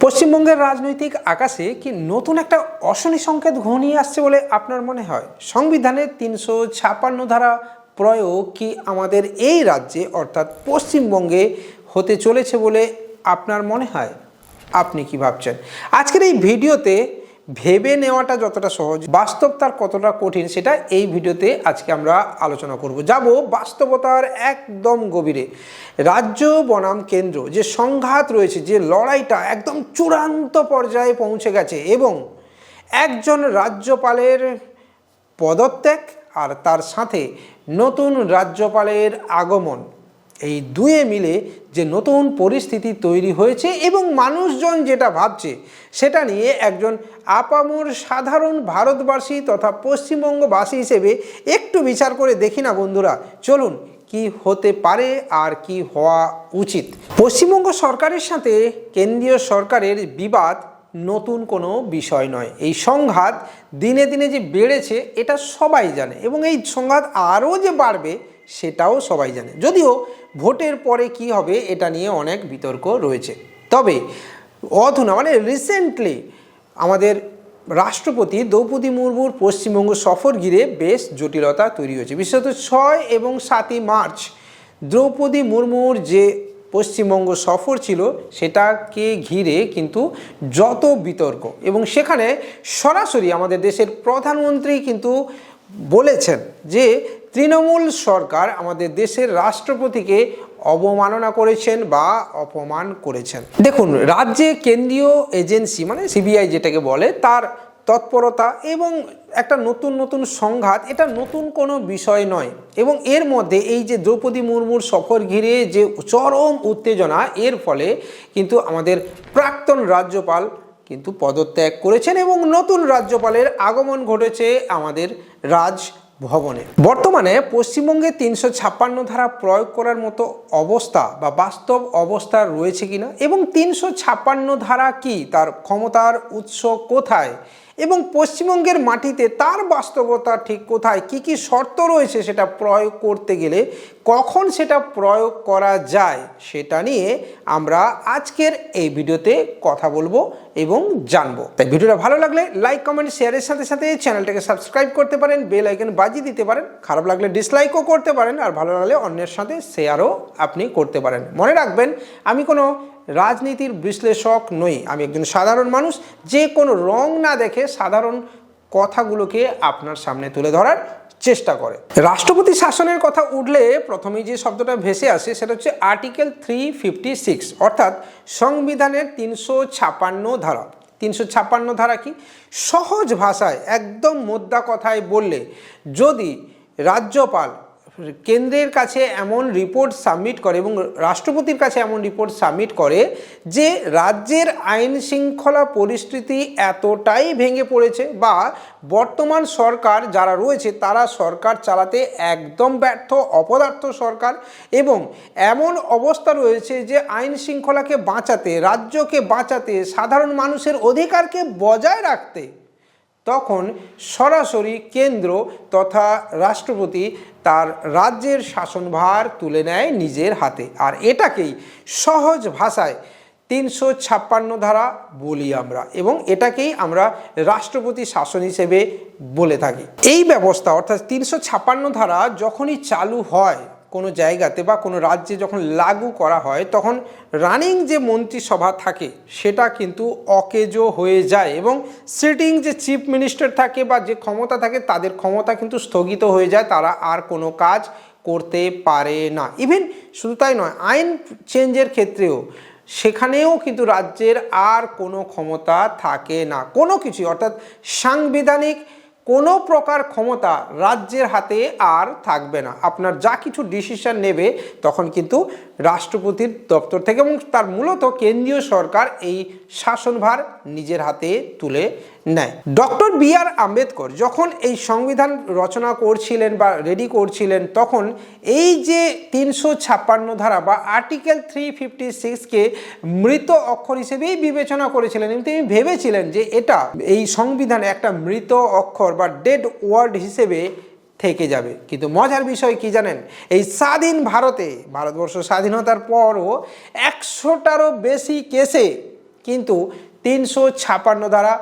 পশ্চিমবঙ্গের রাজনৈতিক আকাশে কি নতুন একটা অশনি সংকেত ঘনিয়ে আসছে বলে আপনার মনে হয়? সংবিধানের ৩৫৬ ধারা প্রয়োগ কি আমাদের এই রাজ্যে অর্থাৎ পশ্চিমবঙ্গে হতে চলেছে বলে আপনার মনে হয়? আপনি কি ভাবছেন? আজকের এই ভিডিওতে ভেবে নেওয়াটা যতটা সহজ, বাস্তব তার কতটা কঠিন সেটা এই ভিডিওতে আজকে আমরা আলোচনা করব। যাব বাস্তবতার একদম গভীরে। রাজ্য বনাম কেন্দ্র যে সংঘাত রয়েছে, যে লড়াইটা একদম চূড়ান্ত পর্যায়ে পৌঁছে গেছে এবং একজন রাজ্যপালের পদত্যাগ আর তার সাথে নতুন রাজ্যপালের আগমন, এই দুয়ে মিলে যে নতুন পরিস্থিতি তৈরি হয়েছে এবং মানুষজন যেটা ভাবছে সেটা নিয়ে একজন আপামর সাধারণ ভারতবাসী তথা পশ্চিমবঙ্গবাসী হিসেবে একটু বিচার করে দেখি না বন্ধুরা। চলুন, কি হতে পারে আর কি হওয়া উচিত। পশ্চিমবঙ্গ সরকারের সাথে কেন্দ্রীয় সরকারের বিবাদ নতুন কোনো বিষয় নয়। এই সংঘাত দিনে দিনে যে বেড়েছে এটা সবাই জানে এবং এই সংঘাত আরও যে বাড়বে সেটাও সবাই জানে। যদিও ভোটের পরে কি হবে এটা নিয়ে অনেক বিতর্ক রয়েছে। তবে অধুনা রিসেন্টলি আমাদের রাষ্ট্রপতি দ্রৌপদী মুর্মুর পশ্চিমবঙ্গ সফর ঘিরে বেশ জটিলতা তৈরি হয়েছে। বিশেষত ৬ এবং ৭ই মার্চ দ্রৌপদী মুর্মুর যে পশ্চিমবঙ্গ সফর ছিল সেটাকে ঘিরে কিন্তু যত বিতর্ক, এবং সেখানে সরাসরি আমাদের দেশের প্রধানমন্ত্রী কিন্তু বলেছেন যে তৃণমূল সরকার আমাদের দেশের রাষ্ট্রপতিকে অবমাননা করেছেন বা অপমান করেছেন। দেখুন, রাজ্যে কেন্দ্রীয় এজেন্সি সিবিআই যেটাকে বলে তার তৎপরতা এবং একটা নতুন সংঘাত, এটা নতুন কোনো বিষয় নয়। এবং এর মধ্যে এই যে দ্রৌপদী মুর্মুর সফর ঘিরে যে চরম উত্তেজনা, এর ফলে কিন্তু আমাদের প্রাক্তন রাজ্যপাল কিন্তু পদত্যাগ করেছেন এবং নতুন রাজ্যপালের আগমন ঘটেছে আমাদের রাজভবনে। বর্তমানে পশ্চিমবঙ্গে ৩৫৬ ধারা প্রয়োগ করার মতো অবস্থা বা বাস্তব অবস্থা রয়েছে কিনা, এবং ৩৫৬ ধারা কি, তার ক্ষমতার উৎস কোথায় এবং পশ্চিমবঙ্গের মাটিতে তার বাস্তবতা ঠিক কোথায়, কি কি শর্ত রয়েছে সেটা প্রয়োগ করতে গেলে কখন সেটা প্রয়োগ করা যায়, সেটা নিয়ে আমরা আজকের এই ভিডিওতে কথা বলবো এবং জানবো। তাই ভিডিওটা ভালো লাগলে লাইক, কমেন্ট, শেয়ারের সাথে সাথে চ্যানেলটাকে সাবস্ক্রাইব করতে পারেন, বেল আইকন বাজিয়ে দিতে পারেন। খারাপ লাগলে ডিসলাইকও করতে পারেন, আর ভালো লাগলে অন্যের সাথে শেয়ারও আপনি করতে পারেন। মনে রাখবেন, আমি কোনো রাজনীতির বিশ্লেষক নই, আমি একজন সাধারণ মানুষ যে কোনো রং না দেখে সাধারণ কথাগুলোকে আপনার সামনে তুলে ধরার চেষ্টা করে। রাষ্ট্রপতি শাসনের কথা উঠলে প্রথমেই যে শব্দটা ভেসে আসে সেটা হচ্ছে আর্টিকেল 356, অর্থাৎ সংবিধানের ৩৫৬ ধারা। ৩৫৬ ধারা কি? সহজ ভাষায় একদম মোদ্দা কথায় বললে, যদি রাজ্যপাল কেন্দ্রের কাছে এমন রিপোর্ট সাবমিট করে এবং রাষ্ট্রপতির কাছে এমন রিপোর্ট সাবমিট করে যে রাজ্যের আইন শৃঙ্খলা পরিস্থিতি এতটাই ভেঙে পড়েছে বা বর্তমান সরকার যারা রয়েছে তারা সরকার চালাতে একদম ব্যর্থ, অপদার্থ সরকার, এবং এমন অবস্থা রয়েছে যে আইন শৃঙ্খলাকে বাঁচাতে, রাজ্যকে বাঁচাতে, সাধারণ মানুষের অধিকারকে বজায় রাখতে, তখন সরাসরি কেন্দ্র তথা রাষ্ট্রপতি তার রাজ্যের শাসনভার তুলে নেয় নিজের হাতে। আর এটাকেই সহজ ভাষায় ৩৫৬ ধারা বলি আমরা, এবং এটাকেই আমরা রাষ্ট্রপতি শাসন হিসেবে বলে থাকি। এই ব্যবস্থা অর্থাৎ ৩৫৬ ধারা যখনই চালু হয় কোনো জায়গাতে বা কোনো রাজ্যে, যখন লাগু করা হয়, তখন রানিং যে মন্ত্রিসভা থাকে সেটা কিন্তু অকেজো হয়ে যায় এবং সিটিং যে চিফ মিনিস্টার থাকে বা যে ক্ষমতা থাকে তাদের ক্ষমতা কিন্তু স্থগিত হয়ে যায়, তারা আর কোনো কাজ করতে পারে না। ইভেন শুধু তাই নয়, আইন চেঞ্জের ক্ষেত্রেও সেখানেও কিন্তু রাজ্যের আর কোনো ক্ষমতা থাকে না, কোনো কিছু, অর্থাৎ সাংবিধানিক কোনো প্রকার ক্ষমতা রাজ্যের হাতে আর থাকবে না। আপনার যা কিছু ডিসিশন নেবে তখন কিন্তু রাষ্ট্রপতির দপ্তর থেকে, এবং তার মূলত কেন্দ্রীয় সরকার এই শাসনভার নিজের হাতে তুলে নেয়। Doctor B.R.. আম্বেদকর যখন এই সংবিধান রচনা করছিলেন বা রেডি করছিলেন, তখন এই যে ৩৫৬ ধারা বা আর্টিকেল 356কে মৃত অক্ষর হিসেবেই বিবেচনা করেছিলেন এবং তিনি ভেবেছিলেন যে এটা এই সংবিধানে একটা মৃত অক্ষর বা ডেড ওয়ার্ড হিসেবে থেকে যাবে। কিন্তু মজার বিষয় কি জানেন, এই স্বাধীন ভারতবর্ষ স্বাধীনতার পরও ১০০টারও বেশি কেসে কিন্তু 356 ধারা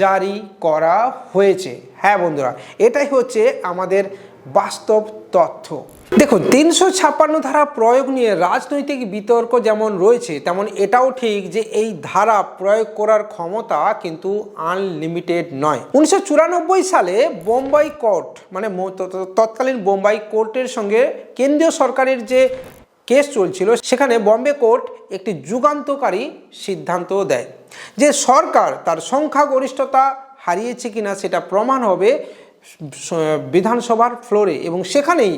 জারি করা হয়েছে। হ্যাঁ বন্ধুরা, এটাই হচ্ছে আমাদের বাস্তব তথ্য। দেখুন, 356 ধারা প্রয়োগ নিয়ে রাজনৈতিক বিতর্ক যেমন রয়েছে, তেমন এটাও ঠিক যে এই ধারা প্রয়োগ করার ক্ষমতা কিন্তু আনলিমিটেড নয়। 1994 সালে বোম্বাই কোর্ট, মানে তৎকালীন বোম্বাই কোর্টের সঙ্গে কেন্দ্রীয় সরকারের যে কেস চলছিল, সেখানে বম্বে কোর্ট একটি যুগান্তকারী সিদ্ধান্ত দেয় যে সরকার তার সংখ্যাগরিষ্ঠতা হারিয়েছে কিনা সেটা প্রমাণ হবে বিধানসভার ফ্লোরে, এবং সেখানেই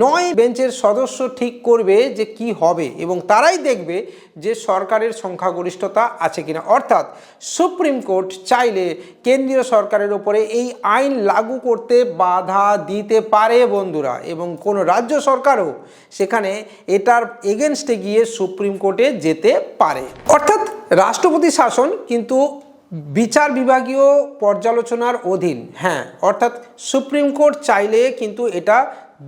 9 বেঞ্চের সদস্য ঠিক করবে যে কি হবে, এবং তারাই দেখবে যে সরকারের সংখ্যাগরিষ্ঠতা আছে কিনা। অর্থাৎ সুপ্রিম কোর্ট চাইলে কেন্দ্রীয় সরকারের উপরে এই আইন লাগু করতে বাধা দিতে পারে বন্ধুরা, এবং কোনো রাজ্য সরকারও সেখানে এটার এগেনস্টে গিয়ে সুপ্রিম কোর্টে যেতে পারে। অর্থাৎ রাষ্ট্রপতি শাসন কিন্তু বিচার বিভাগীয় পর্যালোচনার অধীন। হ্যাঁ, অর্থাৎ সুপ্রিম কোর্ট চাইলে কিন্তু এটা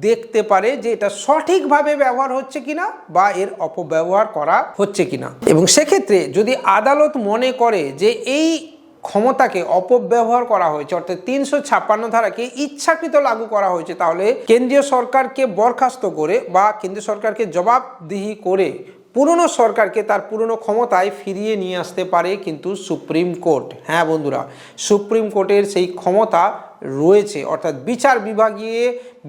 দেখতে পারে যে এটা সঠিকভাবে ব্যবহার হচ্ছে কিনা বা এর অপব্যবহার করা হচ্ছে কিনা, এবং সেক্ষেত্রে যদি আদালত মনে করে যে এই ক্ষমতাকে অপব্যবহার করা হয়েছে, অর্থাৎ 356 ধারাকে ইচ্ছাকৃত লাগু করা হয়েছে, তাহলে কেন্দ্রীয় সরকারকে বরখাস্ত করে বা কেন্দ্রীয় সরকারকে জবাবদিহি করে পুরনো সরকারকে তার পুরনো ক্ষমতায় ফিরিয়ে নিয়ে আসতে পারে কিন্তু সুপ্রিম কোর্ট। হ্যাঁ বন্ধুরা, সুপ্রিম কোর্টের সেই ক্ষমতা রয়েছে, অর্থাৎ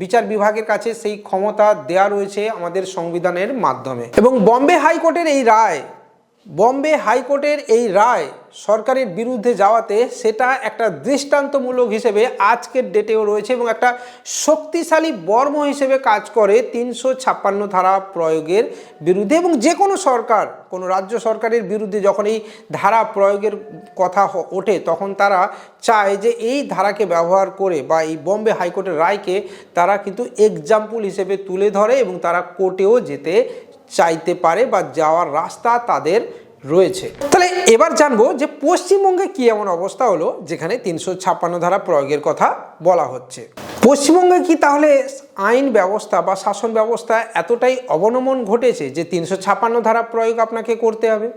বিচার বিভাগের কাছে সেই ক্ষমতা দেয়া রয়েছে আমাদের সংবিধানের মাধ্যমে। এবং বম্বে হাইকোর্টের এই রায় সরকারের বিরুদ্ধে যাওয়াতে সেটা একটা দৃষ্টান্তমূলক হিসেবে আজকের ডেটেও রয়েছে, এবং একটা শক্তিশালী বর্ম হিসেবে কাজ করে 356 ধারা প্রয়োগের বিরুদ্ধে। এবং যে কোনো সরকার, কোনো রাজ্য সরকারের বিরুদ্ধে যখন এই ধারা প্রয়োগের কথা ওঠে, তখন তারা চায় যে এই ধারাকে ব্যবহার করে বা এই বম্বে হাইকোর্টের রায়কে তারা কিন্তু এক্সাম্পল হিসেবে তুলে ধরে, এবং তারা কোর্টেও যেতে চাইতে পারে বা যাওয়ার রাস্তা তাদের রয়েছে। তাহলে এবার জানবো যে পশ্চিমবঙ্গে কি এমন অবস্থা হলো যেখানে 356 ধারা প্রয়োগের কথা বলা হচ্ছে। পশ্চিমবঙ্গে কি তাহলে আইন ব্যবস্থা বা শাসন ব্যবস্থা এতটাই অবনমন ঘটেছে যে 356 ধারা প্রয়োগ আপনাকে করতে হবে?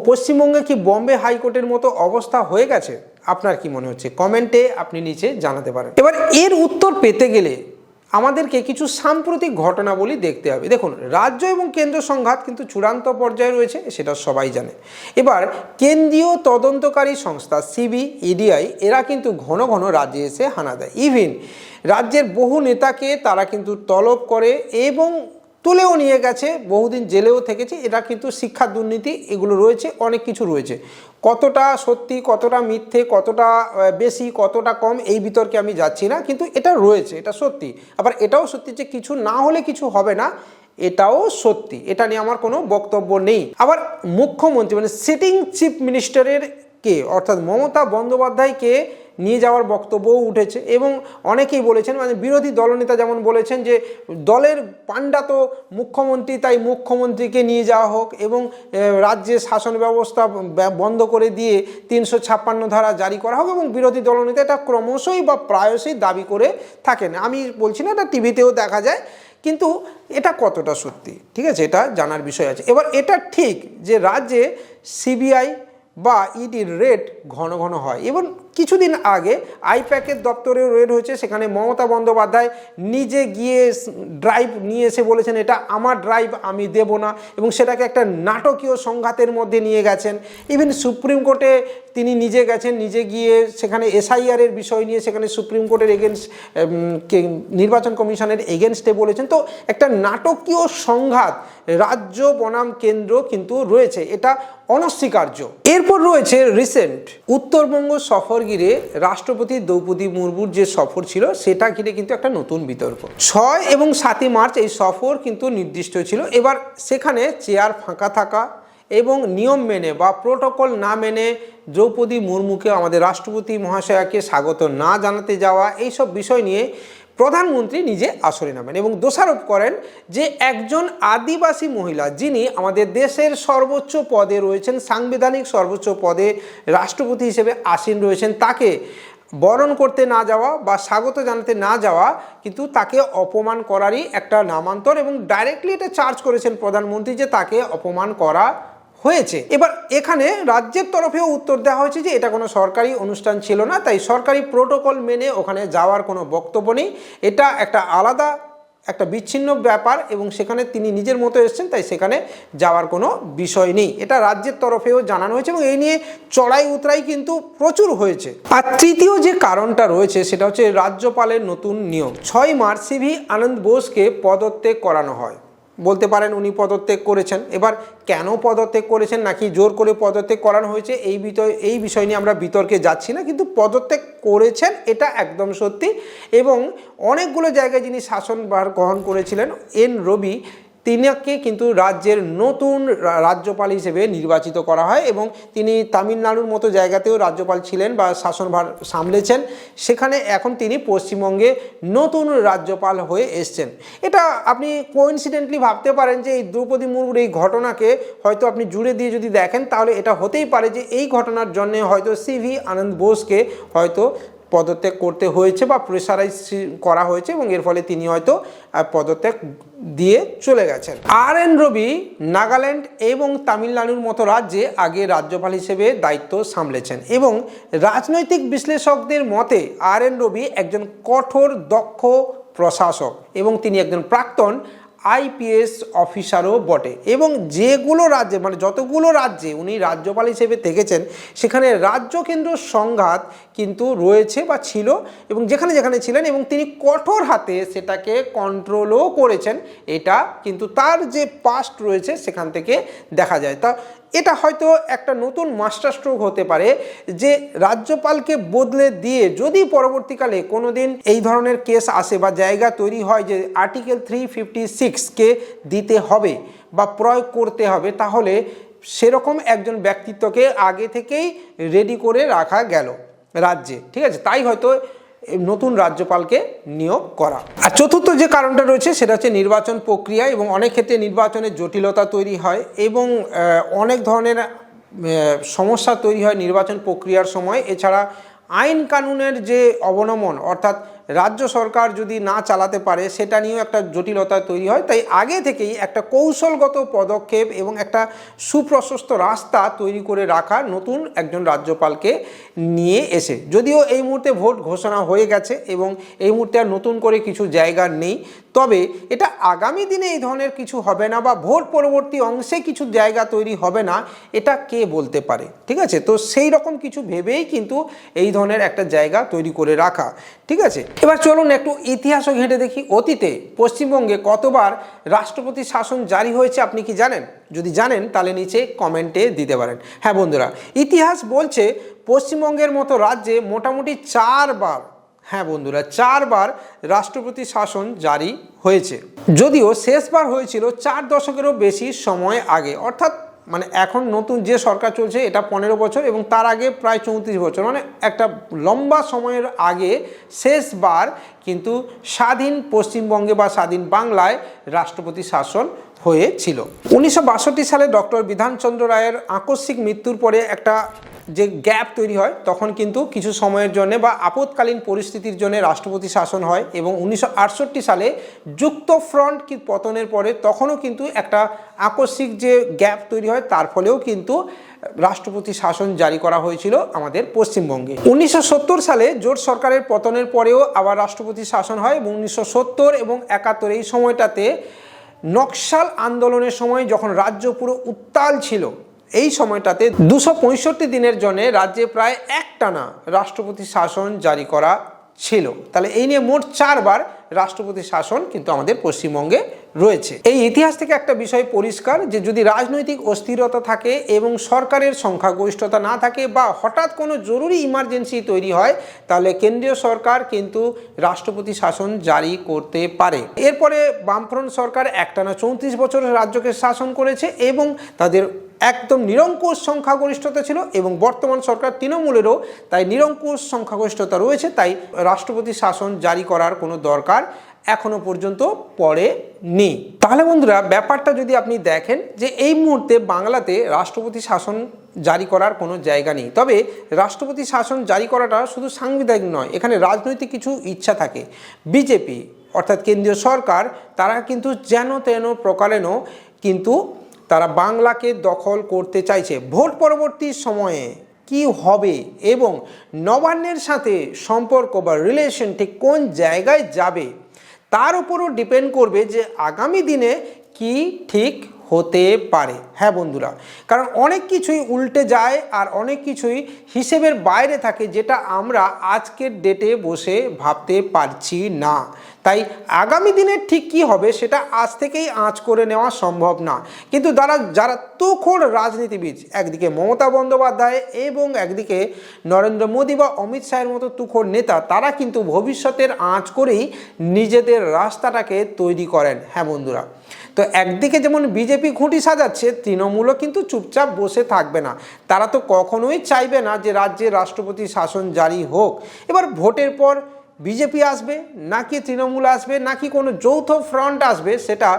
পশ্চিমবঙ্গে কি বম্বে হাইকোর্টের মতো অবস্থা হয়ে গেছে? আপনার কি মনে হচ্ছে? কমেন্টে আপনি নিচে জানাতে পারেন। এবার এর উত্তর পেতে গেলে আমাদেরকে কিছু সাম্প্রতিক ঘটনাবলী দেখতে হবে। দেখুন, রাজ্য এবং কেন্দ্র সংঘাত কিন্তু চূড়ান্ত পর্যায়ে রয়েছে, সেটা সবাই জানে। এবার কেন্দ্রীয় তদন্তকারী সংস্থা CBIDI এরা কিন্তু ঘন ঘন রাজ্যে এসে হানা দেয়। ইভেন রাজ্যের বহু নেতাকে তারা কিন্তু তলব করে এবং তুলেও নিয়ে গেছে, বহুদিন জেলেও থেকেছে। এটা কিন্তু শিক্ষা দুর্নীতি এগুলো রয়েছে, অনেক কিছু রয়েছে। কতটা সত্যি, কতটা মিথ্যে, কতটা বেশি, কতটা কম, এই বিতর্কে আমি যাচ্ছি না, কিন্তু এটা রয়েছে, এটা সত্যি। আবার এটাও সত্যি যে কিছু না হলে কিছু হবে না, এটাও সত্যি, এটা নিয়ে আমার কোনো বক্তব্য নেই। আবার মুখ্যমন্ত্রী মানে সিটিং চিফ মিনিস্টারের কে, অর্থাৎ মমতা বন্দ্যোপাধ্যায়কে নিয়ে যাওয়ার বক্তব্যও উঠেছে, এবং অনেকেই বলেছেন, মানে বিরোধী দলনেতা যেমন বলেছেন যে দলের পাণ্ডা তো মুখ্যমন্ত্রী, তাই মুখ্যমন্ত্রীকে নিয়ে যাওয়া হোক এবং রাজ্যের শাসন ব্যবস্থা বন্ধ করে দিয়ে 356 ধারা জারি করা হোক। এবং বিরোধী দলনেতা এটা ক্রমশই বা প্রায়শই দাবি করে থাকেন। আমি বলছি না, এটা টিভিতেও দেখা যায়, কিন্তু এটা কতটা সত্যি, ঠিক আছে, এটা জানার বিষয় আছে। এবার এটা ঠিক যে রাজ্যে CBI বা ইডির রেড ঘন ঘন হয়, এবং কিছুদিন আগে আইপ্যাকের দপ্তরেও রেড হয়েছে। সেখানে মমতা বন্দ্যোপাধ্যায় নিজে গিয়ে ড্রাইভ নিয়ে এসে বলেছেন এটা আমার ড্রাইভ, আমি দেব না, এবং সেটাকে একটা নাটকীয় সংঘাতের মধ্যে নিয়ে গেছেন। ইভেন সুপ্রিম কোর্টে তিনি নিজে গেছেন, নিজে গিয়ে সেখানে SIR এর বিষয় নিয়ে সেখানে সুপ্রিম কোর্টের নির্বাচন কমিশনের এগেনস্টে বলেছেন। তো একটা নাটকীয় সংঘাত রাজ্য বনাম কেন্দ্র কিন্তু রয়েছে, এটা অনস্বীকার্য। এরপর রয়েছে রিসেন্ট উত্তরবঙ্গ সফর ঘিরে রাষ্ট্রপতি দ্রৌপদী মুর্মুর যে সফর ছিল, সেটা ঘিরে কিন্তু একটা নতুন বিতর্ক। 6 এবং 7 মার্চ এই সফর কিন্তু নির্দিষ্ট ছিল। এবার সেখানে চেয়ার ফাঁকা থাকা এবং নিয়ম মেনে বা প্রোটোকল না মেনে দ্রৌপদী মুর্মুকে, আমাদের রাষ্ট্রপতি মহাশয়াকে স্বাগত না জানাতে যাওয়া, এইসব বিষয় নিয়ে প্রধানমন্ত্রী নিজে আসরে নামেন এবং দোষারোপ করেন যে একজন আদিবাসী মহিলা, যিনি আমাদের দেশের সর্বোচ্চ পদে রয়েছেন, সাংবিধানিক সর্বোচ্চ পদে রাষ্ট্রপতি হিসেবে আসীন রয়েছেন, তাকে বরণ করতে না যাওয়া বা স্বাগত জানাতে না যাওয়া কিন্তু তাকে অপমান করারই একটা নামান্তর, এবং ডাইরেক্টলি এটা চার্জ করেছেন প্রধানমন্ত্রী যে তাকে অপমান করা হয়েছে। এবার এখানে রাজ্যের তরফেও উত্তর দেওয়া হয়েছে যে এটা কোনো সরকারি অনুষ্ঠান ছিল না, তাই সরকারি প্রোটোকল মেনে ওখানে যাওয়ার কোনো বক্তব্য নেই, এটা একটা আলাদা একটা বিচ্ছিন্ন ব্যাপার এবং সেখানে তিনি নিজের মতো এসেছেন, তাই সেখানে যাওয়ার কোনো বিষয় নেই, এটা রাজ্যের তরফেও জানানো হয়েছে এবং এই নিয়ে চড়াই উতরাই কিন্তু প্রচুর হয়েছে। আর তৃতীয় যে কারণটা রয়েছে সেটা হচ্ছে রাজ্যপালের নতুন নিয়ম। 6 মার্চ সিভি আনন্দ বোসকে পদত্যাগ করানো হয়। বলতে পারেন উনি পদত্যাগ করেছেন, এবার কেন পদত্যাগ করেছেন নাকি জোর করে পদত্যাগ করানো হয়েছে এই বিষয় নিয়ে আমরা বিতর্কে যাচ্ছি না, কিন্তু পদত্যাগ করেছেন এটা একদম সত্যি। এবং অনেকগুলো জায়গায় যিনি শাসনভার গ্রহণ করেছিলেন এন রবি, তিনাকে কিন্তু রাজ্যের নতুন রাজ্যপাল হিসেবে নির্বাচিত করা হয় এবং তিনি তামিলনাড়ুর মতো জায়গাতেও রাজ্যপাল ছিলেন বা শাসনভার সামলেছেন, সেখানে এখন তিনি পশ্চিমবঙ্গে নতুন রাজ্যপাল হয়ে এসছেন। এটা আপনি কোইন্সিডেন্টলি ভাবতে পারেন যে এই দ্রৌপদী মুর্মুর এই ঘটনাকে হয়তো আপনি জুড়ে দিয়ে যদি দেখেন তাহলে এটা হতেই পারে যে এই ঘটনার জন্য হয়তো সিভি আনন্দ বোসকে হয়তো পদত্যাগ করতে হয়েছে বা প্রেসারাইজ করা হয়েছে এবং এর ফলে তিনি হয়তো পদত্যাগ দিয়ে চলে গেছেন। আর এন রবি নাগাল্যান্ড এবং তামিলনাড়ুর মতো রাজ্যে আগে রাজ্যপাল হিসেবে দায়িত্ব সামলেছেন এবং রাজনৈতিক বিশ্লেষকদের মতে আর এন রবি একজন কঠোর দক্ষ প্রশাসক এবং তিনি একজন প্রাক্তন আইপিএস অফিসারও বটে এবং যেগুলো রাজ্যে মানে যতগুলো রাজ্যে উনি রাজ্যপাল হিসেবে থেকেছেন সেখানে রাজ্য কেন্দ্র সংঘাত কিন্তু রয়েছে বা ছিল এবং যেখানে যেখানে ছিলেন এবং তিনি কঠোর হাতে সেটাকে কন্ট্রোলও করেছেন, এটা কিন্তু তার যে পাস্ট রয়েছে সেখান থেকে দেখা যায়। তা এটা হয়তো একটা নতুন মাস্টার স্ট্রোক হতে পারে যে রাজ্যপালকে বদলে দিয়ে যদি পরবর্তীকালে কোনো দিন এই ধরনের কেস আসে বা জায়গা তৈরি হয় যে আর্টিকেল 356কে দিতে হবে বা প্রয়োগ করতে হবে, তাহলে সেরকম একজন ব্যক্তিত্বকে আগে থেকেই রেডি করে রাখা গেল রাজ্যে, ঠিক আছে, তাই হয়তো নতুন রাজ্যপালকে নিয়োগ করা। আর চতুর্থ যে কারণটা রয়েছে সেটা হচ্ছে নির্বাচন প্রক্রিয়া এবং অনেক ক্ষেত্রে নির্বাচনের জটিলতা তৈরি হয় এবং অনেক ধরনের সমস্যা তৈরি হয় নির্বাচন প্রক্রিয়ার সময়। এছাড়া আইন কানুনের যে অবনমন অর্থাৎ রাজ্য সরকার যদি না চালাতে পারে সেটা নিয়েও একটা জটিলতা তৈরি হয়, তাই আগে থেকেই একটা কৌশলগত পদক্ষেপ এবং একটা সুপ্রশস্ত রাস্তা তৈরি করে রাখা নতুন একজন রাজ্যপালকে নিয়ে এসে, যদিও এই মুহূর্তে ভোট ঘোষণা হয়ে গেছে এবং এই মুহূর্তে আর নতুন করে কিছু জায়গা নেই, তবে এটা আগামী দিনে এই ধরনের কিছু হবে না বা ভোট পরবর্তী অংশে কিছু জায়গা তৈরি হবে না, এটা কে বলতে পারে, ঠিক আছে। তো সেই রকম কিছু ভেবেই কিন্তু এই ধরনের একটা জায়গা তৈরি করে রাখা, ঠিক আছে। এবার চলুন একটু ইতিহাসও ঘেঁটে দেখি, অতীতে পশ্চিমবঙ্গে কতবার রাষ্ট্রপতি শাসন জারি হয়েছে আপনি কি জানেন? যদি জানেন তাহলে নিচে কমেন্টে দিতে পারেন। হ্যাঁ বন্ধুরা, ইতিহাস বলছে পশ্চিমবঙ্গের মতো রাজ্যে মোটামুটি 4 বার, হ্যাঁ বন্ধুরা 4 বার রাষ্ট্রপতি শাসন জারি হয়েছে, যদিও শেষবার হয়েছিল 4 দশকেরও বেশি সময় আগে, অর্থাৎ মানে এখন নতুন যে সরকার চলছে এটা 15 বছর এবং তার আগে প্রায় 34 বছর, মানে একটা লম্বা সময়ের আগে শেষবার কিন্তু স্বাধীন পশ্চিমবঙ্গে বা স্বাধীন বাংলায় রাষ্ট্রপতি শাসন হয়েছিল। 1962 সালে ডক্টর বিধানচন্দ্র রায়ের আকস্মিক মৃত্যুর পরে একটা যে গ্যাপ তৈরি হয় তখন কিন্তু কিছু সময়ের জন্য বা আপৎকালীন পরিস্থিতির জন্য রাষ্ট্রপতি শাসন হয় এবং 1968 সালে যুক্তফ্রন্ট কি পতনের পরে তখনও কিন্তু একটা আকস্মিক যে গ্যাপ তৈরি হয় তার ফলেও কিন্তু রাষ্ট্রপতি শাসন জারি করা হয়েছিল আমাদের পশ্চিমবঙ্গে। 1970 সালে জোট সরকারের পতনের পরেও আবার রাষ্ট্রপতি শাসন হয় এবং 1970 এবং 71 এই সময়টাতে নকশাল আন্দোলনের সময় যখন রাজ্য পুরো উত্তাল ছিল এই সময়টাতে 265 দিনের জন্য রাজ্যে প্রায় একটানা রাষ্ট্রপতি শাসন জারি করা ছিল। তাহলে এই নিয়ে মোট 4 বার রাষ্ট্রপতি শাসন কিন্তু আমাদের পশ্চিমবঙ্গে রয়েছে। এই ইতিহাস থেকে একটা বিষয় পরিষ্কার যে যদি রাজনৈতিক অস্থিরতা থাকে এবং সরকারের সংখ্যাগরিষ্ঠতা না থাকে বা হঠাৎ কোনো জরুরি ইমার্জেন্সি তৈরি হয় তাহলে কেন্দ্রীয় সরকার কিন্তু রাষ্ট্রপতি শাসন জারি করতে পারে। এরপরে বামফ্রন্ট সরকার একটানা 34 বছর রাজ্যকে শাসন করেছে এবং তাদের একদম নিরঙ্কুশ সংখ্যাগরিষ্ঠতা ছিল এবং বর্তমান সরকার তৃণমূলেরও তাই নিরঙ্কুশ সংখ্যাগরিষ্ঠতা রয়েছে, তাই রাষ্ট্রপতি শাসন জারি করার কোনো দরকার এখনো পর্যন্ত পড়েনি। তাহলে বন্ধুরা ব্যাপারটা যদি আপনি দেখেন যে এই মুহূর্তে বাংলাতে রাষ্ট্রপতি শাসন জারি করার কোনো জায়গা নেই, তবে রাষ্ট্রপতি শাসন জারি করাটা শুধু সাংবিধানিক নয়, এখানে রাজনৈতিক কিছু ইচ্ছা থাকে। বিজেপি অর্থাৎ কেন্দ্রীয় সরকার তারা কিন্তু যেন তেন প্রকারেণ কিন্তু তারা বাংলাকে দখল করতে চাইছে। ভোট পরবর্তী সময়ে কি হবে এবং নবান্নের সাথে সম্পর্ক বা রিলেশন ঠিক কোন জায়গায় যাবে তার উপরও ডিপেন্ড করবে যে আগামী দিনে কি ঠিক হতে পারে। হ্যাঁ বন্ধুরা, কারণ অনেক কিছুই উল্টে যায় আর অনেক কিছুই হিসেবের বাইরে থাকে, যেটা আমরা আজকের ডেটে বসে ভাবতে পারছি না। তাই আগামী দিনে ঠিক কী হবে সেটা আজ থেকেই আঁচ করে নেওয়া সম্ভব না। কিন্তু যারা তুখোড় রাজনীতিবিদ, একদিকে মমতা বন্দ্যোপাধ্যায় এবং একদিকে নরেন্দ্র মোদী বা অমিত শাহের মতো তুখোড় নেতা, তারা কিন্তু ভবিষ্যতের আঁচ করেই নিজেদের রাস্তাটাকে তৈরি করেন। হ্যাঁ বন্ধুরা, তো একদিকে যেমন বিজেপি খুঁটি সাজাচ্ছে, তৃণমূলও কিন্তু চুপচাপ বসে থাকবে না। তারা তো কখনোই চাইবে না যে রাজ্যে রাষ্ট্রপতি শাসন জারি হোক। এবার ভোটের পর বিজেপি আসবে নাকি তৃণমূল আসবে নাকি কোনো যৌথ ফ্রন্ট আসবে, সেটা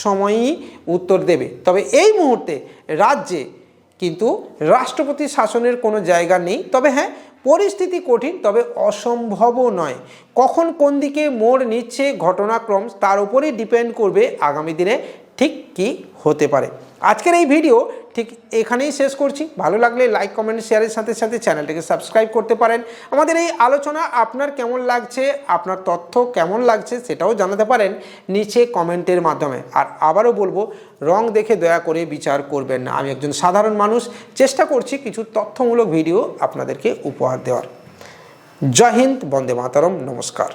সময়ই উত্তর দেবে। তবে এই মুহূর্তে রাজ্যে কিন্তু রাষ্ট্রপতি শাসনের কোনো জায়গা নেই। তবে হ্যাঁ, পরিস্থিতি কঠিন, তবে অসম্ভবও নয়। কখন কোন দিকে মোড় নিচ্ছে ঘটনাক্রম, তার উপরেই ডিপেন্ড করবে আগামী দিনে ঠিক কি হতে পারে। আজকের এই ভিডিও ঠিক এখানেই শেষ করছি। ভালো লাগলে লাইক, কমেন্ট, শেয়ারের সাথে সাথে চ্যানেলটিকে সাবস্ক্রাইব করতে পারেন। আমাদের এই আলোচনা আপনার কেমন লাগছে, আপনার তথ্য কেমন লাগছে সেটাও জানাতে পারেন নিচে কমেন্টের মাধ্যমে। আর আবারও বলবো, রং দেখে দয়া করে বিচার করবেন না। আমি একজন সাধারণ মানুষ, চেষ্টা করছি কিছু তথ্যমূলক ভিডিও আপনাদেরকে উপহার দেওয়ার। জয় হিন্দ, বন্দে মাতরম, নমস্কার।